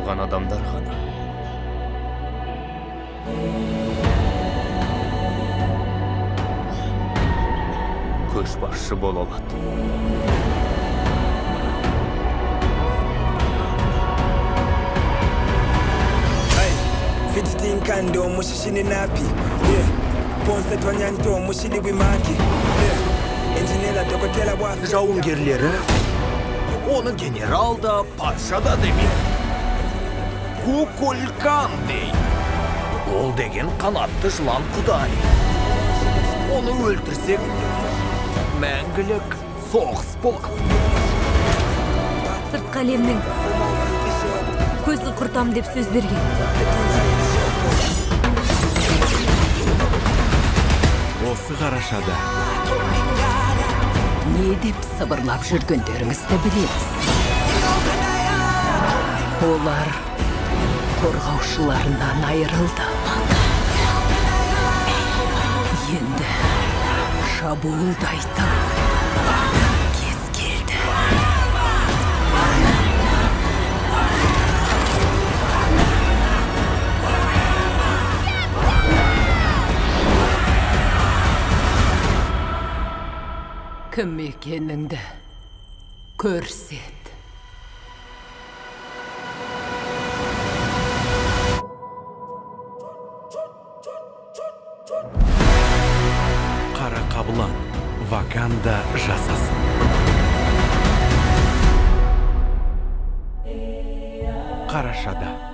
алган адамдар гана көшбасшы бола алат. Kando mushishini napi Ponse twanyanto mushili wimaki Enjinela dokotela wafi Жауынгерлері, оны генерал да, патша да демек. Кукулькан дей. Ол деген қанатты жылан құдай. Оны өлтірсек, мәңгілік соғыс болады. Сыртқы әлемнің көзін құртам деп сөз берген. Осы қарашада не деп сыбырлап жүргендеріңізді білеміз. Олар қорғаушыларынан айырылды. Енді шабуылдайтын кез келді. Кім екеніңді көрсет. Қара қабылан Ваканда жасасын. Қарашада.